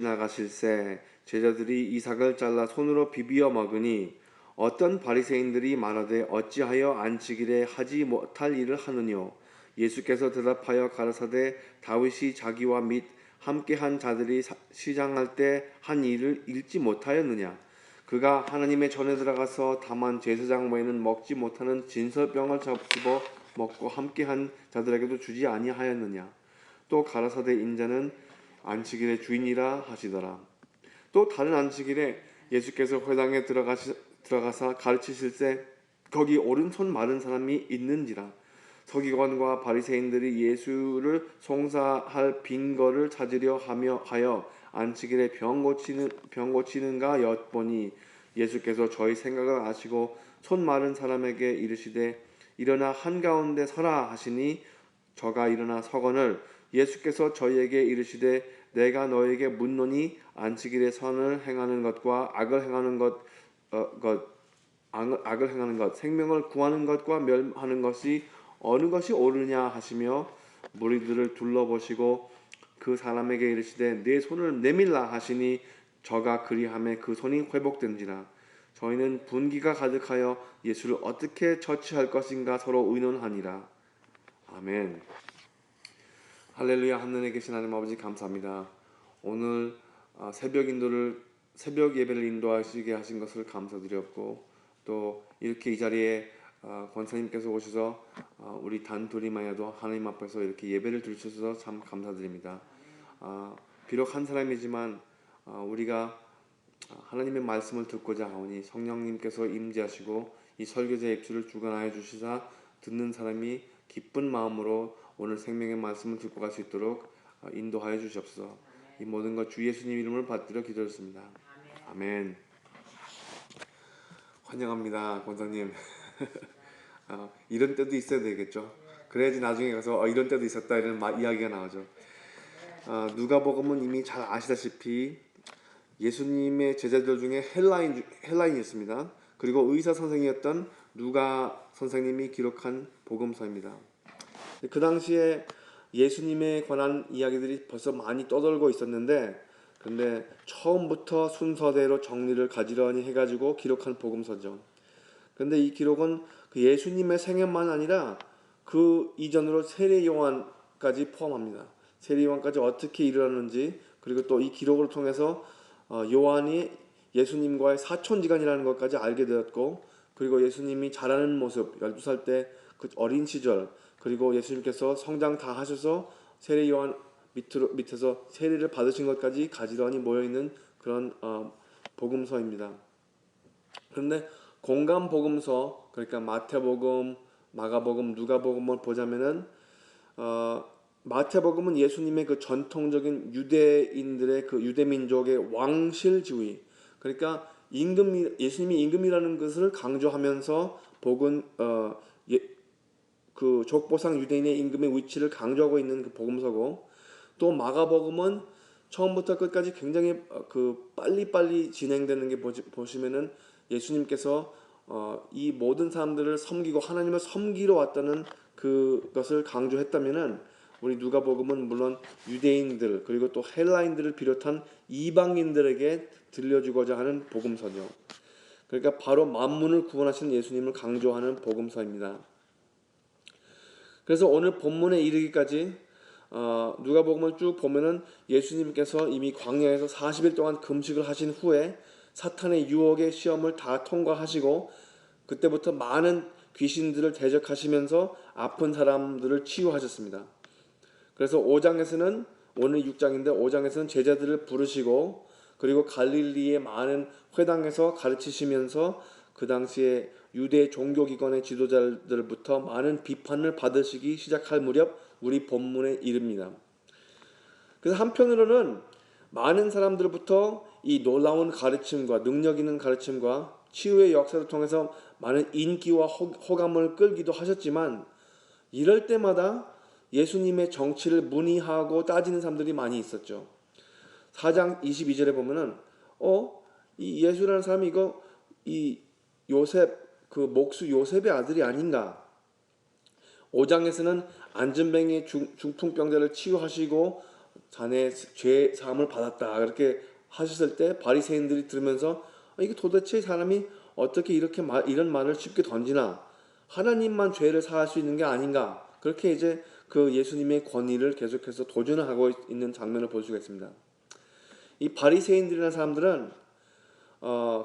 나가실새 제자들이 이삭을 잘라 손으로 비비어 먹으니 어떤 바리새인들이 말하되 어찌하여 안식일에 하지 못할 일을 하느뇨. 예수께서 대답하여 가라사대 다윗이 자기와 및 함께한 자들이 시장할 때 한 일을 읽지 못하였느냐. 그가 하나님의 전에 들어가서 다만 제사장 외에는 먹지 못하는 진설병을 집어 먹고 함께한 자들에게도 주지 아니하였느냐. 또 가라사대 인자는 안식일의 주인이라 하시더라. 또 다른 안식일에 예수께서 회당에 들어가사 가르치실세 거기 오른손 마른 사람이 있는지라. 서기관과 바리새인들이 예수를 송사할 빈거를 찾으려 하여 안식일에 병 고치는가 엿보니 예수께서 저희 생각을 아시고 손 마른 사람에게 이르시되 일어나 한가운데 서라 하시니 저가 일어나 서거늘 예수께서 저희에게 이르시되 내가 너에게 묻노니 안식일에 선을 행하는 것과 악을 행하는 것 생명을 구하는 것과 멸하는 것이 어느 것이 옳으냐 하시며 무리들을 둘러보시고 그 사람에게 이르시되 내 손을 내밀라 하시니 저가 그리하매 그 손이 회복된지라. 저희는 분기가 가득하여 예수를 어떻게 처치할 것인가 서로 의논하니라. 아멘. 할렐루야. 하늘에 계신 하나님 아버지 감사합니다. 오늘 새벽 예배를 인도하시게 하신 것을 감사드렸고 또 이렇게 이 자리에 권사님께서 오셔서 우리 단둘이만여도 하나님 앞에서 이렇게 예배를 드리셔서 참 감사드립니다. 비록 한 사람이지만 우리가 하나님의 말씀을 듣고자 하오니 성령님께서 임재하시고 이 설교자의 입술을 주관하여 주시사 듣는 사람이 기쁜 마음으로 오늘 생명의 말씀을 듣고 갈 수 있도록 인도하여 주시옵소서. 이 모든 것 주 예수님 이름을 받들어 기도했습니다. 아멘. 환영합니다, 권사님. 이런 때도 있어야 되겠죠. 그래야지 나중에 가서 이런 때도 있었다 이런 이야기가 나오죠. 누가복음은 이미 잘 아시다시피 예수님의 제자들 중에 헬라인이었습니다. 그리고 의사 선생이었던 누가 선생님이 기록한 복음서입니다. 그 당시에 예수님에 관한 이야기들이 벌써 많이 떠돌고 있었는데 근데 처음부터 순서대로 정리를 가지런히 해가지고 기록한 복음서죠. 근데 이 기록은 그 예수님의 생애만 아니라 그 이전으로 세례 요한까지 포함합니다. 세례 요한까지 어떻게 일어났는지 그리고 또 이 기록을 통해서 요한이 예수님과의 사촌지간이라는 것까지 알게 되었고 그리고 예수님이 자라는 모습 12살 때 그 어린 시절 그리고 예수님께서 성장 다 하셔서 세례 요한 밑에서 세례를 받으신 것까지 가지런히 모여있는 그런 복음서입니다. 그런데 공간 복음서 그러니까 마태복음, 마가복음, 누가복음을 보자면은 마태복음은 예수님의 그 전통적인 유대인들의 그 유대민족의 왕실주의 그러니까 예수님이 임금이라는 것을 강조하면서 복은 그 족보상 유대인의 임금의 위치를 강조하고 있는 그 복음서고 또 마가복음은 처음부터 끝까지 굉장히 그 빨리빨리 진행되는 게 보시면은 예수님께서 이 모든 사람들을 섬기고 하나님을 섬기러 왔다는 그것을 강조했다면은 우리 누가복음은 물론 유대인들 그리고 또 헬라인들을 비롯한 이방인들에게 들려주고자 하는 복음서죠. 그러니까 바로 만문을 구원하신 예수님을 강조하는 복음서입니다. 그래서 오늘 본문에 이르기까지 누가복음을 쭉 보면은 예수님께서 이미 광야에서 40일 동안 금식을 하신 후에 사탄의 유혹의 시험을 다 통과하시고 그때부터 많은 귀신들을 대적하시면서 아픈 사람들을 치유하셨습니다. 그래서 5장에서는 오늘 6장인데 5장에서는 제자들을 부르시고 그리고 갈릴리의 많은 회당에서 가르치시면서 그 당시에 유대 종교기관의 지도자들부터 많은 비판을 받으시기 시작할 무렵 우리 본문에 이릅니다. 그래서 한편으로는 많은 사람들부터 이 놀라운 가르침과 능력 있는 가르침과 치유의 역사를 통해서 많은 인기와 호감을 끌기도 하셨지만 이럴 때마다 예수님의 정치를 문의하고 따지는 사람들이 많이 있었죠. 4장 22절에 보면은 이 예수라는 사람이 이 요셉 그 목수 요셉의 아들이 아닌가. 5장에서는 안전뱅이 중풍병자를 치유하시고 자네 죄 사함을 받았다 그렇게 하셨을 때 바리새인들이 들으면서 이게 도대체 이 사람이 어떻게 이렇게 이런 말을 쉽게 던지나, 하나님만 죄를 사할 수 있는 게 아닌가, 그렇게 이제 그 예수님의 권위를 계속해서 도전을 하고 있는 장면을 볼 수가 있습니다. 이 바리새인들이라는 사람들은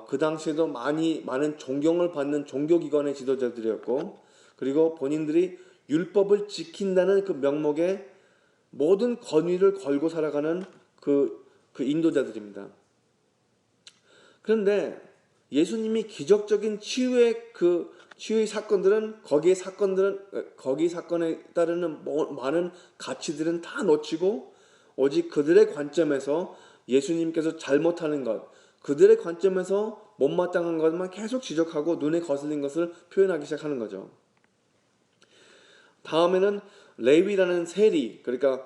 그 당시에도 많은 존경을 받는 종교기관의 지도자들이었고, 그리고 본인들이 율법을 지킨다는 그 명목에 모든 권위를 걸고 살아가는 그 인도자들입니다. 그런데 예수님이 기적적인 치유의 사건들은 거기 사건에 따르는 많은 가치들은 다 놓치고 오직 그들의 관점에서 예수님께서 잘못하는 것, 그들의 관점에서 못마땅한 것만 계속 지적하고 눈에 거슬린 것을 표현하기 시작하는 거죠. 다음에는 레위라는 세리, 그러니까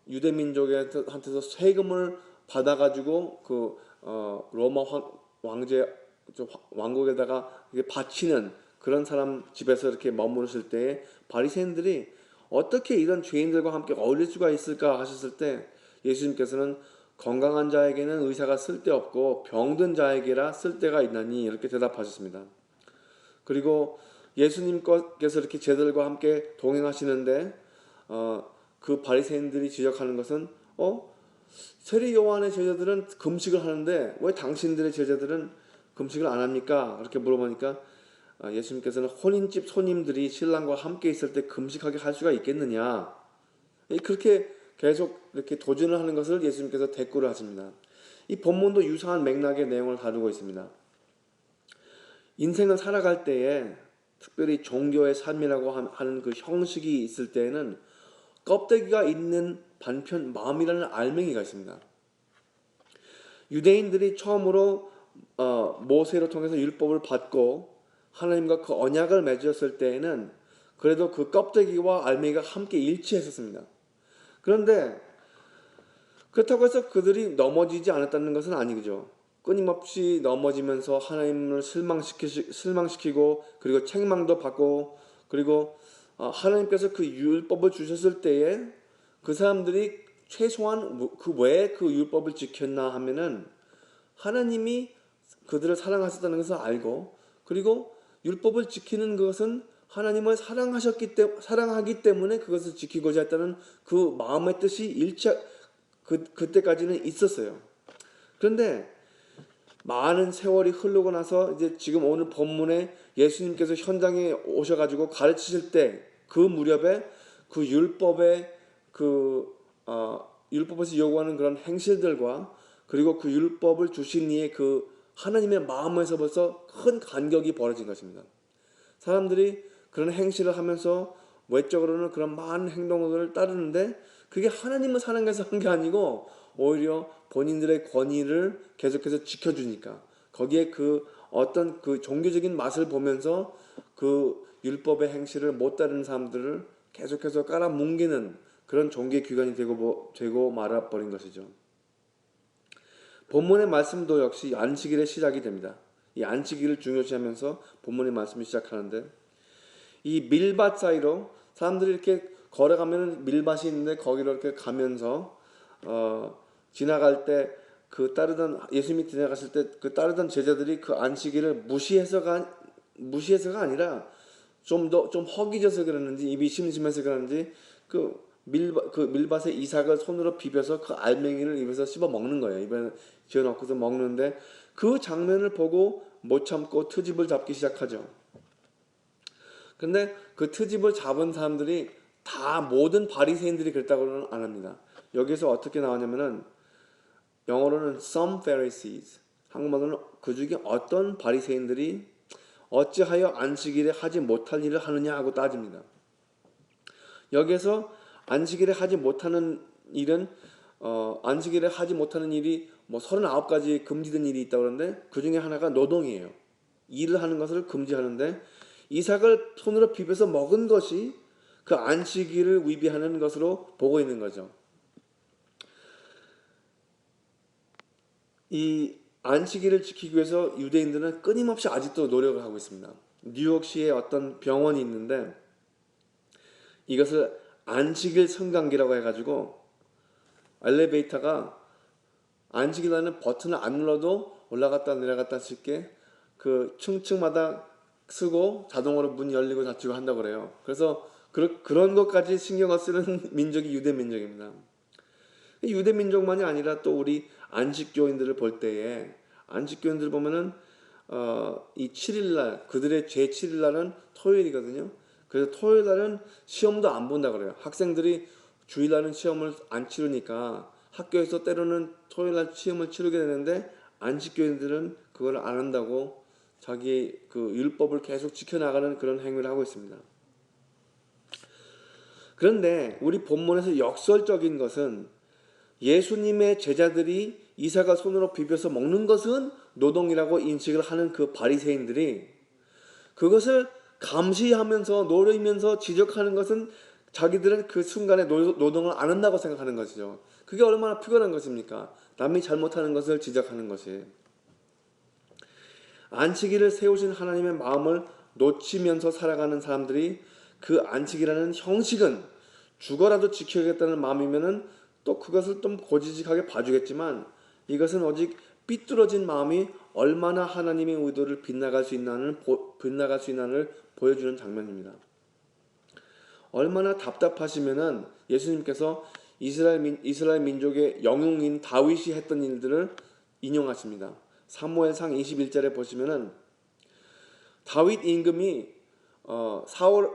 유대 민족한테서 세금을 받아가지고 로마 왕국에다가 바치는 그런 사람 집에서 이렇게 머무르실 때 바리새인들이 어떻게 이런 죄인들과 함께 어울릴 수가 있을까 하셨을 때 예수님께서는 건강한 자에게는 의사가 쓸데없고 병든 자에게라 쓸데가 있나니 이렇게 대답하셨습니다. 그리고 예수님께서 이렇게 제자들과 함께 동행하시는데 그 바리새인들이 지적하는 것은 세리 요한의 제자들은 금식을 하는데 왜 당신들의 제자들은 금식을 안 합니까? 그렇게 물어보니까 예수님께서는 혼인집 손님들이 신랑과 함께 있을 때 금식하게 할 수가 있겠느냐, 그렇게 계속 이렇게 도전을 하는 것을 예수님께서 대꾸를 하십니다. 이 본문도 유사한 맥락의 내용을 다루고 있습니다. 인생을 살아갈 때에 특별히 종교의 삶이라고 하는 그 형식이 있을 때에는 껍데기가 있는 반편 마음이라는 알맹이가 있습니다. 유대인들이 처음으로 모세를 통해서 율법을 받고 하나님과 그 언약을 맺었을 때에는 그래도 그 껍데기와 알맹이가 함께 일치했었습니다. 그런데 그렇다고 해서 그들이 넘어지지 않았다는 것은 아니죠. 끊임없이 넘어지면서 하나님을 실망시키고 그리고 책망도 받고, 그리고 하나님께서 그 율법을 주셨을 때에 그 사람들이 최소한 왜 그 율법을 지켰나 하면은 하나님이 그들을 사랑하셨다는 것을 알고, 그리고 율법을 지키는 것은 하나님을 사랑하기 때문에 그것을 지키고자 했다는 그 마음의 뜻이 그때까지는 있었어요. 그런데 많은 세월이 흐르고 나서 이제 지금 오늘 본문에 예수님께서 현장에 오셔가지고 가르치실 때 그 무렵에 그 율법에서 요구하는 그런 행실들과 그리고 그 율법을 주신 이의 그 하나님의 마음에서 벌써 큰 간격이 벌어진 것입니다. 사람들이 그런 행실을 하면서 외적으로는 그런 많은 행동들을 따르는데 그게 하나님을 사랑해서 한 게 아니고 오히려 본인들의 권위를 계속해서 지켜주니까 거기에 어떤 종교적인 맛을 보면서 그 율법의 행실을 못 따르는 사람들을 계속해서 깔아뭉개는 그런 종교기관이 되고 말아버린 것이죠. 본문의 말씀도 역시 안식일의 시작이 됩니다. 이 안식일을 중요시하면서 본문의 말씀이 시작하는데, 이 밀밭 사이로 사람들이 이렇게 걸어가면 밀밭이 있는데 거기로 이렇게 가면서 지나갈 때 예수님이 지나갔을 때 그 따르던 제자들이 그 안식일을 무시해서가 아니라 좀 허기져서 그러는지 입이 심심해서 그러는지 그 밀밭에 이삭을 손으로 비벼서 그 알맹이를 입에서 씹어 먹는 거예요. 입에 쥐어넣고서 먹는데 그 장면을 보고 못 참고 트집을 잡기 시작하죠. 근데 그 트집을 잡은 사람들이 다 모든 바리새인들이 그랬다고는 안 합니다. 여기서 어떻게 나오냐면은 영어로는 some Pharisees, 한국말로는 그 중에 어떤 바리새인들이 어찌하여 안식일에 하지 못할 일을 하느냐 하고 따집니다. 여기서 안식일에 하지 못하는 일은 안식일에 하지 못하는 일이 뭐 39가지 금지된 일이 있다고 그러는데 그 중에 하나가 노동이에요. 일을 하는 것을 금지하는데 이삭을 손으로 비벼서 먹은 것이 그 안식일을 위배하는 것으로 보고 있는 거죠. 이 안식일을 지키기 위해서 유대인들은 끊임없이 아직도 노력을 하고 있습니다. 뉴욕시에 어떤 병원이 있는데 이것을 안식일 성강기라고 해가지고 엘리베이터가 안식일날은 버튼을 안 눌러도 올라갔다 내려갔다 할 수 있게 그 층층마다 쓰고 자동으로 문 열리고 닫히고 한다고 그래요. 그래서 그런 것까지 신경을 쓰는 민족이 유대 민족입니다. 유대 민족만이 아니라 또 우리 안식교인들을 볼 때에 안식교인들 보면은 이 7일날 그들의 제 7일날은 토요일이거든요. 그래서 토요일날은 시험도 안 본다 그래요. 학생들이 주일날은 시험을 안 치르니까 학교에서 때로는 토요일날 시험을 치르게 되는데 안식교인들은 그걸 안 한다고 자기 그 율법을 계속 지켜나가는 그런 행위를 하고 있습니다. 그런데 우리 본문에서 역설적인 것은 예수님의 제자들이 이삭을 손으로 비벼서 먹는 것은 노동이라고 인식을 하는 그 바리새인들이 그것을 감시하면서 노리면서 지적하는 것은 자기들은 그 순간에 노동을 안 한다고 생각하는 것이죠. 그게 얼마나 피곤한 것입니까? 남이 잘못하는 것을 지적하는 것이. 안식일을 세우신 하나님의 마음을 놓치면서 살아가는 사람들이 그 안식이라는 형식은 죽어라도 지켜야겠다는 마음이면은 또 그것을 좀 고지식하게 봐주겠지만 이것은 오직 삐뚤어진 마음이 얼마나 하나님의 의도를 빗나갈 수 있나를 보여주는 장면입니다. 얼마나 답답하시면은 예수님께서 이스라엘 민족의 영웅인 다윗이 했던 일들을 인용하십니다. 사무엘상 21절에 보시면은 다윗 임금이 사울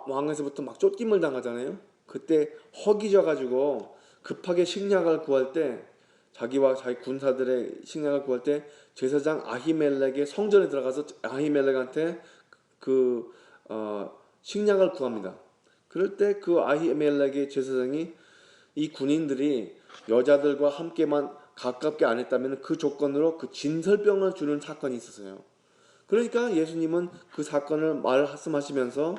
왕에서부터 막 쫓김을 당하잖아요. 그때 허기져 가지고 급하게 식량을 구할 때 자기와 자기 군사들의 식량을 구할 때 제사장 아히멜렉의 성전에 들어가서 아히멜렉한테 그 식량을 구합니다. 그럴 때 그 아히멜렉의 제사장이 이 군인들이 여자들과 함께만 가깝게 안 했다면 그 조건으로 그 진설병을 주는 사건이 있었어요. 그러니까 예수님은 그 사건을 말씀하시면서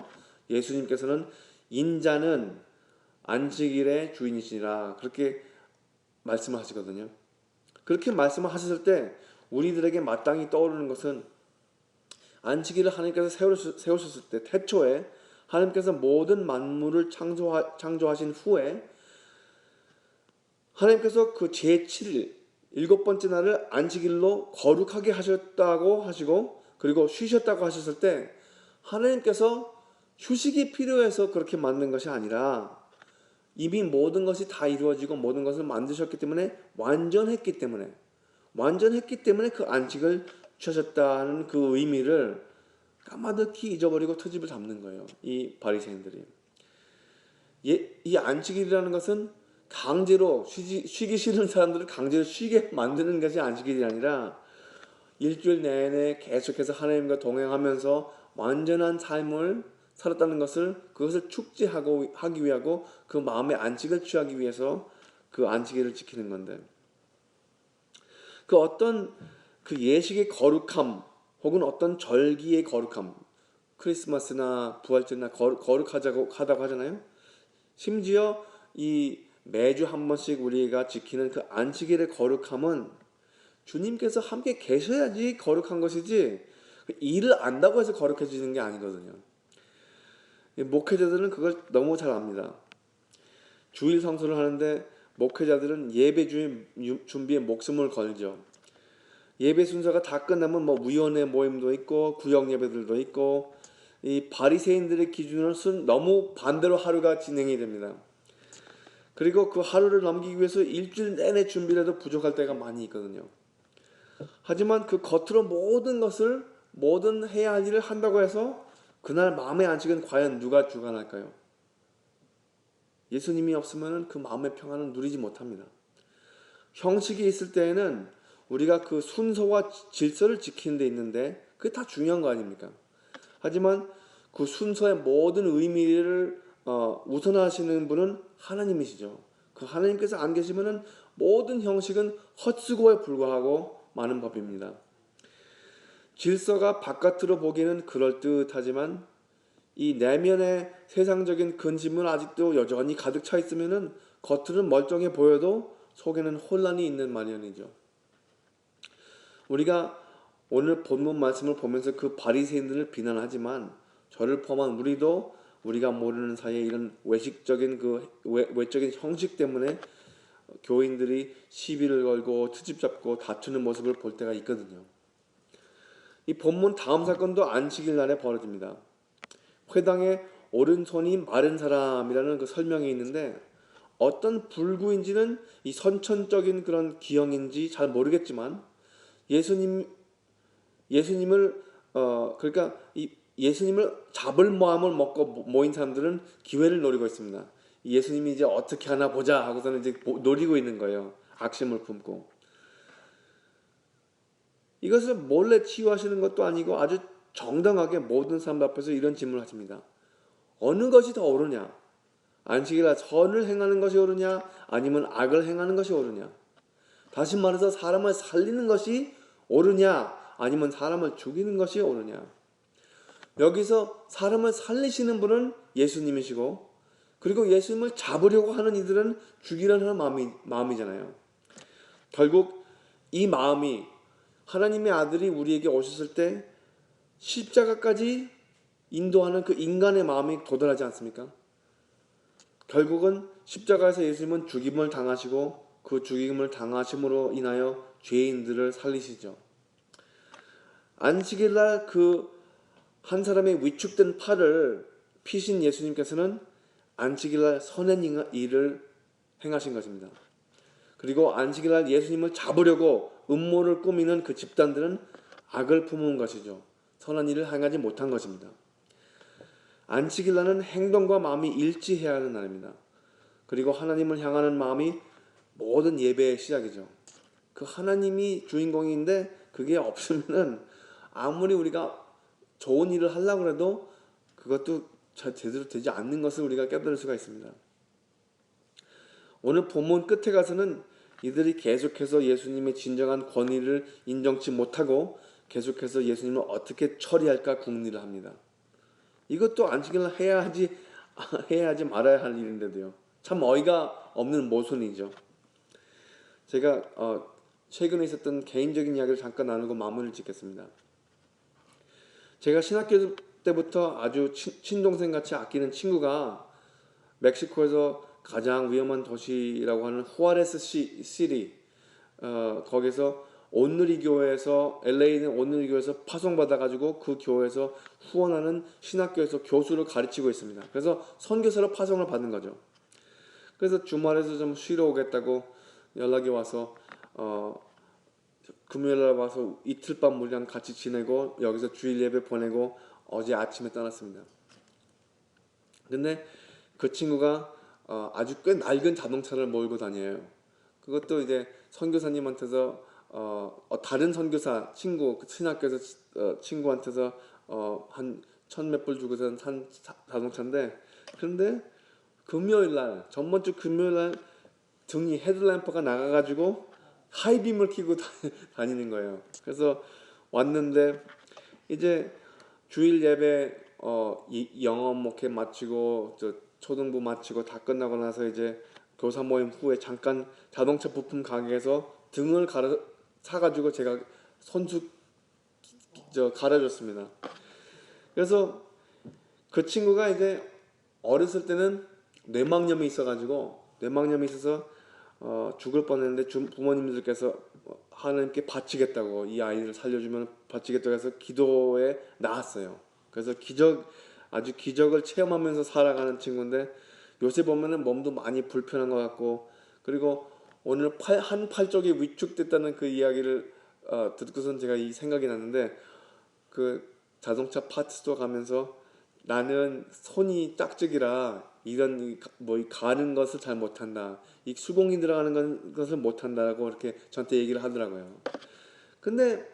예수님께서는 인자는 안식일의 주인이시라 그렇게 말씀하시거든요. 그렇게 말씀을 하셨을 때 우리들에게 마땅히 떠오르는 것은 안식일을 하나님께서 세우셨을 때 태초에 하나님께서 모든 만물을 창조하신 후에 하나님께서 그 제7일 일곱 번째 날을 안식일로 거룩하게 하셨다고 하시고 그리고 쉬셨다고 하셨을 때 하나님께서 휴식이 필요해서 그렇게 만든 것이 아니라 이미 모든 것이 다 이루어지고 모든 것을 만드셨기 때문에 완전했기 때문에 그 안식을 취하셨다는 그 의미를 까마득히 잊어버리고 트집을 잡는 거예요. 이 바리새인들이. 이 안식일이라는 것은 강제로 쉬기 싫은 사람들을 강제로 쉬게 만드는 것이 안식일이 아니라 일주일 내내 계속해서 하나님과 동행하면서 완전한 삶을 살았다는 것을 그것을 축제하기 위하고 그 마음의 안식을 취하기 위해서 그 안식일을 지키는 건데 그 어떤 그 예식의 거룩함 혹은 어떤 절기의 거룩함 크리스마스나 부활절이나 거룩하다고 하잖아요. 심지어 이 매주 한 번씩 우리가 지키는 그 안식일의 거룩함은 주님께서 함께 계셔야지 거룩한 것이지 일을 안다고 해서 거룩해지는 게 아니거든요. 목회자들은 그걸 너무 잘 압니다. 주일 성수를 하는데 목회자들은 예배 준비에 목숨을 걸죠. 예배 순서가 다 끝나면 뭐 위원회 모임도 있고 구역 예배들도 있고 이 바리새인들의 기준으로는 너무 반대로 하루가 진행이 됩니다. 그리고 그 하루를 넘기기 위해서 일주일 내내 준비를 해도 부족할 때가 많이 있거든요. 하지만 그 겉으로 모든 해야 할 일을 한다고 해서 그날 마음의 안식은 과연 누가 주관할까요? 예수님이 없으면 그 마음의 평안은 누리지 못합니다. 형식이 있을 때에는 우리가 그 순서와 질서를 지키는 데 있는데 그게 다 중요한 거 아닙니까? 하지만 그 순서의 모든 의미를 우선하시는 분은 하나님이시죠. 그 하나님께서 안 계시면 모든 형식은 헛수고에 불과하고 많은 법입니다. 질서가 바깥으로 보기에는 그럴듯하지만 이 내면의 세상적인 근심은 아직도 여전히 가득 차 있으면 겉으로는 멀쩡해 보여도 속에는 혼란이 있는 마련이죠. 우리가 오늘 본문 말씀을 보면서 그 바리새인들을 비난하지만 저를 포함한 우리도 우리가 모르는 사이에 이런 외식적인 외적인 형식 때문에 교인들이 시비를 걸고 트집 잡고 다투는 모습을 볼 때가 있거든요. 이 본문 다음 사건도 안식일 날에 벌어집니다. 회당에 오른손이 마른 사람이라는 그 설명이 있는데 어떤 불구인지는 이 선천적인 그런 기형인지 잘 모르겠지만 예수님을 그러니까 이 예수님을 잡을 마음을 먹고 모인 사람들은 기회를 노리고 있습니다. 예수님이 이제 어떻게 하나 보자 하고서는 이제 노리고 있는 거예요. 악심을 품고. 이것을 몰래 치유하시는 것도 아니고 아주 정당하게 모든 사람 앞에서 이런 질문을 하십니다. 어느 것이 더 옳으냐? 안식일날 선을 행하는 것이 옳으냐? 아니면 악을 행하는 것이 옳으냐? 다시 말해서 사람을 살리는 것이 옳으냐? 아니면 사람을 죽이는 것이 옳으냐? 여기서 사람을 살리시는 분은 예수님이시고 그리고 예수님을 잡으려고 하는 이들은 죽이려는 마음이잖아요. 결국 이 마음이 하나님의 아들이 우리에게 오셨을 때 십자가까지 인도하는 그 인간의 마음이 도달하지 않습니까? 결국은 십자가에서 예수님은 죽임을 당하시고 그 죽임을 당하심으로 인하여 죄인들을 살리시죠. 안식일날 그 한 사람의 위축된 팔을 피신 예수님께서는 안식일날 선한 일을 행하신 것입니다. 그리고 안식일날 예수님을 잡으려고 음모를 꾸미는 그 집단들은 악을 품은 것이죠. 선한 일을 행하지 못한 것입니다. 안식일날은 행동과 마음이 일치해야 하는 날입니다. 그리고 하나님을 향하는 마음이 모든 예배의 시작이죠. 그 하나님이 주인공인데 그게 없으면은 아무리 우리가 좋은 일을 하려고 해도 그것도 잘 제대로 되지 않는 것을 우리가 깨달을 수가 있습니다. 오늘 본문 끝에 가서는 이들이 계속해서 예수님의 진정한 권위를 인정치 못하고 계속해서 예수님을 어떻게 처리할까 궁리를 합니다. 이것도 안식일날 해야 하지 말아야 할 일인데도요. 참 어이가 없는 모순이죠. 제가 최근에 있었던 개인적인 이야기를 잠깐 나누고 마무리를 짓겠습니다. 제가 신학교 때부터 아주 친동생같이 아끼는 친구가 멕시코에서 가장 위험한 도시라고 하는 후아레스 시리 거기서 온누리 교회에서 LA 있는 온누리 교회에서 파송받아가지고 그 교회에서 후원하는 신학교에서 교수를 가르치고 있습니다. 그래서 선교사로 파송을 받는 거죠. 그래서 주말에도 좀 쉬러 오겠다고 연락이 와서 금요일날 와서 이틀 밤 우리랑 같이 지내고 여기서 주일 예배 보내고 어제 아침에 떠났습니다. 근데 그 친구가 아주 꽤 낡은 자동차를 몰고 다녀요. 그것도 이제 선교사님한테서 다른 선교사 친구 신학교에서 친구한테서 한 1,000몇 불 주고서 산 자동차인데 그런데 금요일날 전번주 금요일날 등이 헤드램프가 나가가지고 하이빔을 켜고 다니는 거예요. 그래서 왔는데 이제 주일 예배 영어 목회 마치고 초등부 마치고 다 끝나고 나서 이제 교사 모임 후에 잠깐 자동차 부품 가게에서 등을 사가지고 제가 손수 갈아줬습니다. 그래서 그 친구가 이제 어렸을 때는 뇌막염이 있어서 죽을 뻔했는데 부모님들께서 하나님께 바치겠다고 이 아이를 살려주면 바치겠다고 해서 기도에 나왔어요. 그래서 아주 기적을 체험하면서 살아가는 친구인데 요새 보면은 몸도 많이 불편한 것 같고 그리고 오늘 한 팔 쪽이 위축됐다는 그 이야기를 듣고선 제가 이 생각이 났는데 그 자동차 파트스토어 가면서 나는 손이 짝짝이라 이런 가는 것을 잘 못한다. 이 수공이 들어가는 것을 못한다라고 이렇게 저한테 얘기를 하더라고요. 근데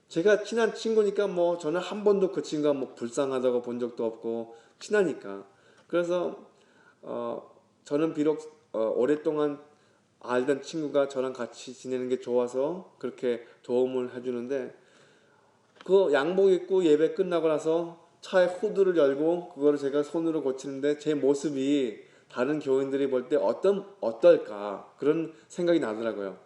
제가 친한 친구니까 저는 한 번도 그 친구가 불쌍하다고 본 적도 없고 친하니까. 그래서 저는 비록 오랫동안 알던 친구가 저랑 같이 지내는 게 좋아서 그렇게 도움을 해주는데 그 양복 입고 예배 끝나고 나서 차에 후드를 열고 그거를 제가 손으로 고치는데 제 모습이 다른 교인들이 볼 때 어떨까 그런 생각이 나더라고요.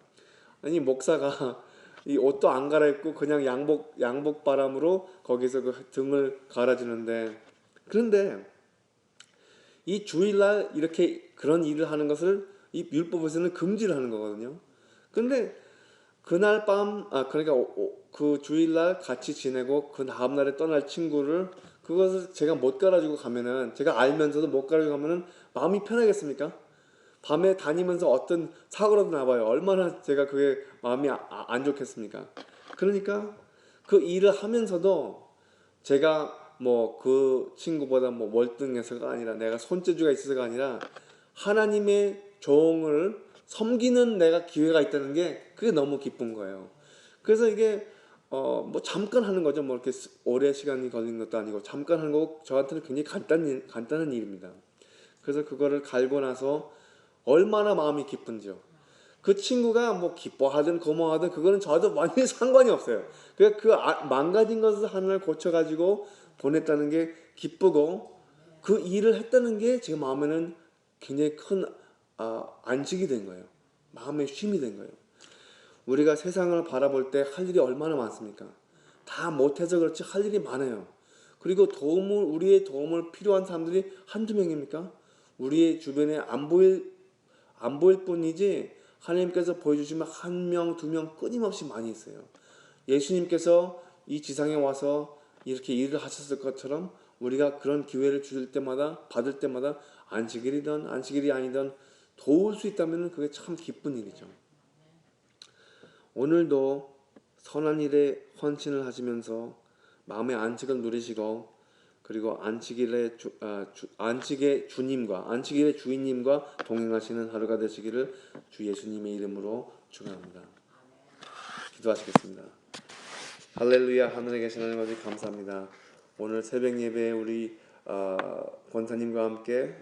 아니 목사가 이 옷도 안 갈아입고 그냥 양복 바람으로 거기서 그 등을 갈아주는데 그런데 이 주일날 이렇게 그런 일을 하는 것을 이 율법에서는 금지를 하는 거거든요. 근데 그날 그러니까 그 주일날 같이 지내고 그 다음날에 떠날 친구를 그것을 제가 못 갈아주고 가면은 제가 알면서도 못 갈아주고 가면은 마음이 편하겠습니까? 밤에 다니면서 어떤 사고라도 나봐요. 얼마나 제가 그게 마음이 안 좋겠습니까? 그러니까 그 일을 하면서도 제가 뭐 그 친구보다 뭐 월등해서가 아니라 내가 손재주가 있어서가 아니라 하나님의 종을 섬기는 내가 기회가 있다는 게 그게 너무 기쁜 거예요. 그래서 이게 뭐 잠깐 하는 거죠. 뭐 이렇게 오래 시간이 걸리는 것도 아니고 잠깐 하는 거고 저한테는 굉장히 간단한 일입니다. 그래서 그거를 갈고 나서 얼마나 마음이 기쁜지요. 그 친구가 뭐 기뻐하든 고마워하든 그거는 저도 완전히 상관이 없어요. 그 망가진 것을 하나를 고쳐가지고 보냈다는 게 기쁘고 그 일을 했다는 게 제 마음에는 굉장히 큰 안식이 된 거예요. 마음의 쉼이 된 거예요. 우리가 세상을 바라볼 때 할 일이 얼마나 많습니까? 다 못해서 그렇지 할 일이 많아요. 그리고 우리의 도움을 필요한 사람들이 한두 명입니까? 우리의 주변에 안 보일 뿐이지 하나님께서 보여주시면 한 명, 두 명 끊임없이 많이 있어요. 예수님께서 이 지상에 와서 이렇게 일을 하셨을 것처럼 우리가 그런 기회를 받을 때마다 안식일이든 안식일이 아니든 도울 수 있다면 그게 참 기쁜 일이죠. 오늘도 선한 일에 헌신을 하시면서 마음의 안식을 누리시고 그리고 안식의 주님과 안식일의 주인님과 동행하시는 하루가 되시기를 주 예수님의 이름으로 축원합니다. 기도하시겠습니다. 할렐루야. 하늘에 계신 하나님 아버지 감사합니다. 오늘 새벽 예배에 우리 권사님과 함께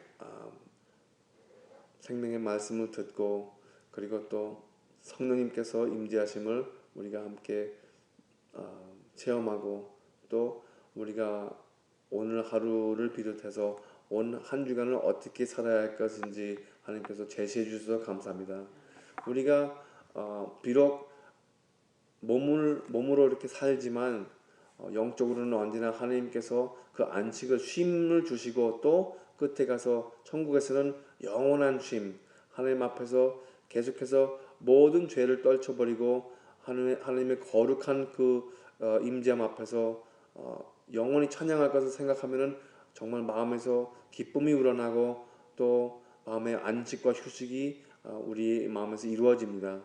생명의 말씀을 듣고 그리고 또 성령님께서 임재하심을 우리가 함께 체험하고 또 우리가 오늘 하루를 비롯해서 온 한 주간을 어떻게 살아야 할 것인지 하나님께서 제시해 주셔서 감사합니다. 우리가 비록 몸으로 이렇게 살지만 영적으로는 언제나 하나님께서 그 안식을 쉼을 주시고 또 끝에 가서 천국에서는 영원한 쉼 하나님 앞에서 계속해서 모든 죄를 떨쳐버리고 하나님의 거룩한 그 임재함 앞에서 영원히 찬양할 것을 생각하면은 정말 마음에서 기쁨이 우러나고 또 마음의 안식과 휴식이 우리 마음에서 이루어집니다.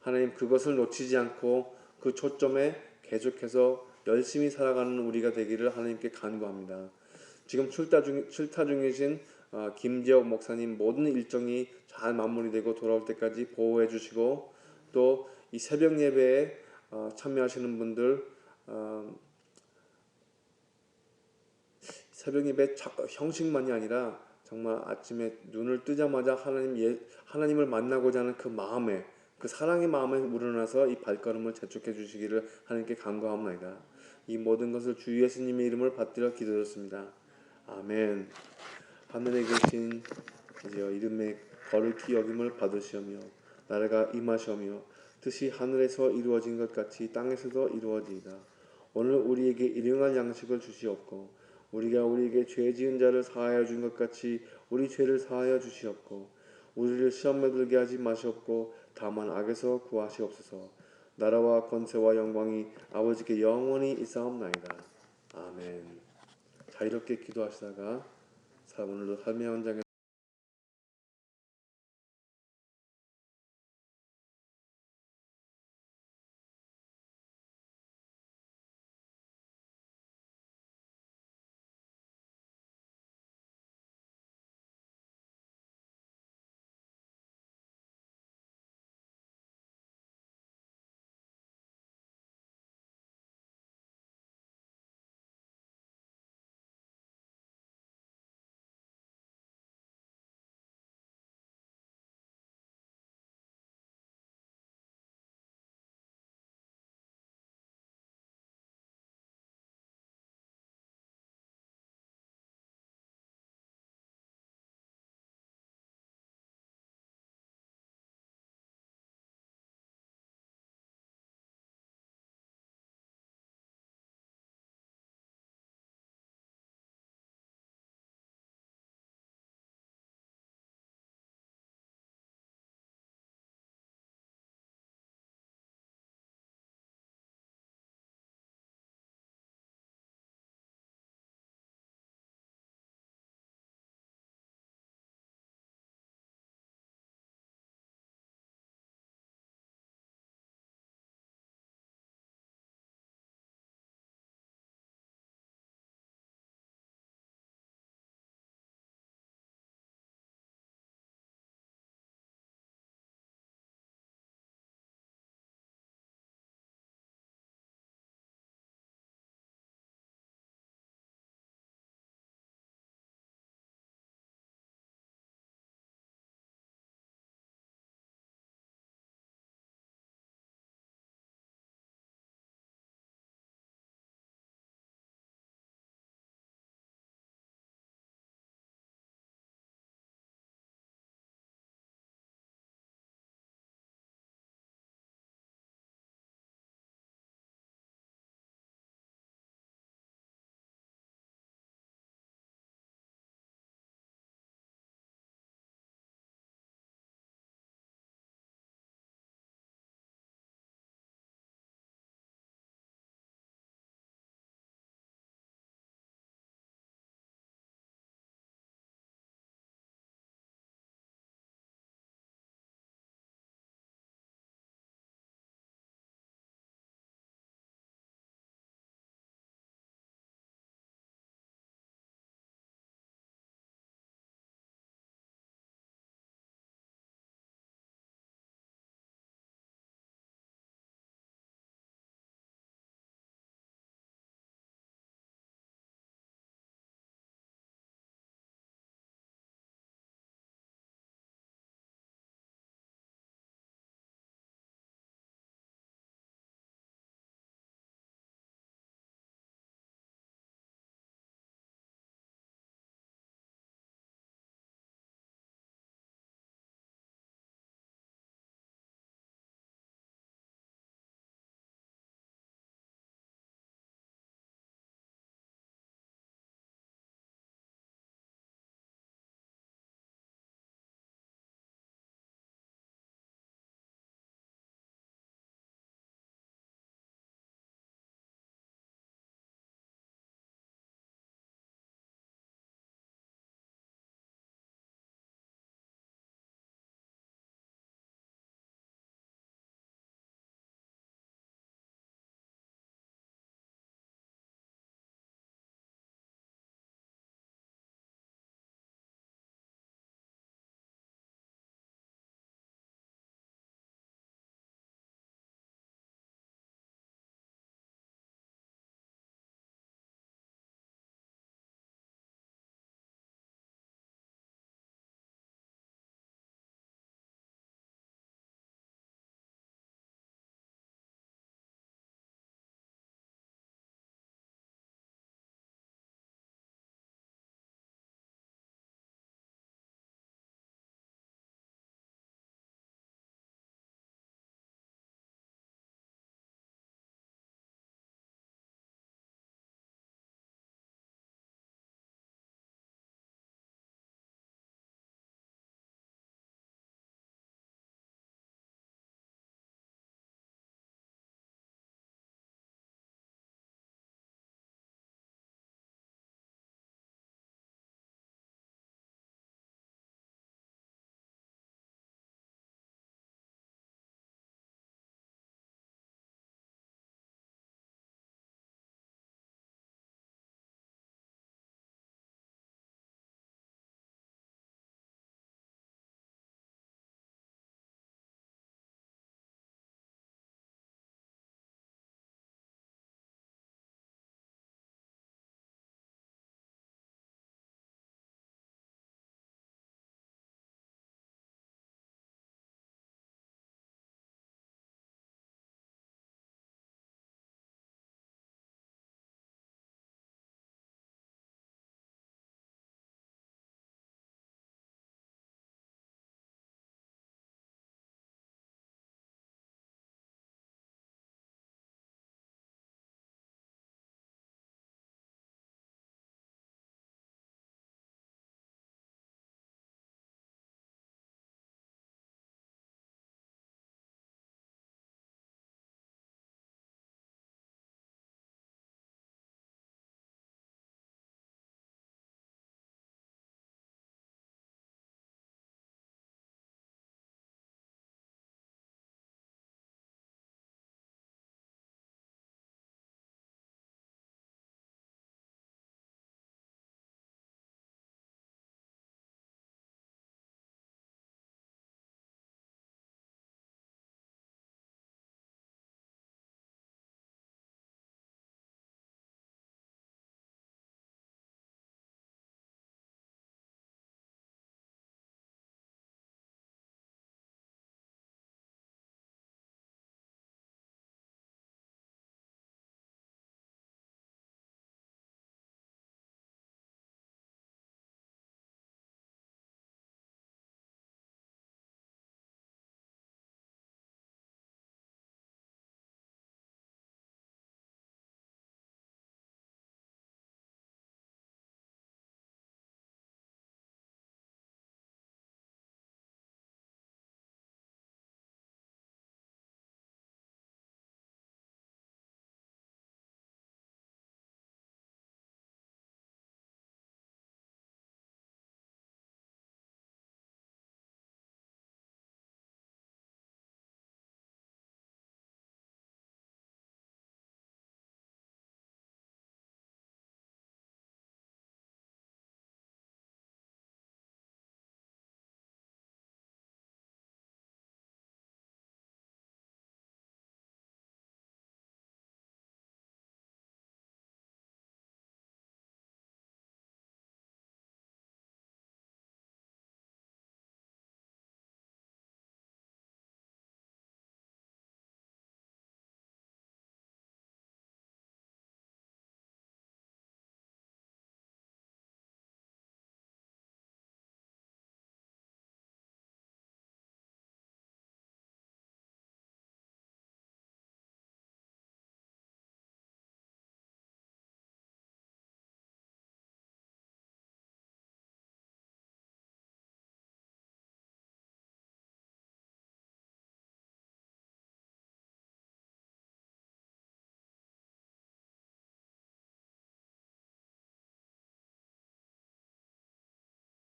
하나님 그것을 놓치지 않고 그 초점에 계속해서 열심히 살아가는 우리가 되기를 하나님께 간구합니다. 지금 출타 중이신 김재옥 목사님 모든 일정이 잘 마무리되고 돌아올 때까지 보호해 주시고 또 이 새벽 예배에 참여하시는 분들 새벽 예배 형식만이 아니라 정말 아침에 눈을 뜨자마자 하나님을 만나고자 하는 그 마음에 그 사랑의 마음에 우러나서 이 발걸음을 재촉해 주시기를 하나님께 간구하옵나이다. 이 모든 것을 주 예수님의 이름을 받들어 기도드렸습니다. 아멘. 하늘에 계신 이제여 이름의 거룩히 여김을 받으시오며 나라가 임하시오며 뜻이 하늘에서 이루어진 것 같이 땅에서도 이루어지이다. 오늘 우리에게 일용할 양식을 주시옵고 우리가 우리에게 죄 지은 자를 사하여 준 것 같이 우리 죄를 사하여 주시옵고 우리를 시험에 들게 하지 마시옵고 다만 악에서 구하시옵소서. 나라와 권세와 영광이 아버지께 영원히 있사옵나이다. 아멘. 자유롭게 기도하시다가 오늘도 삶의 현장에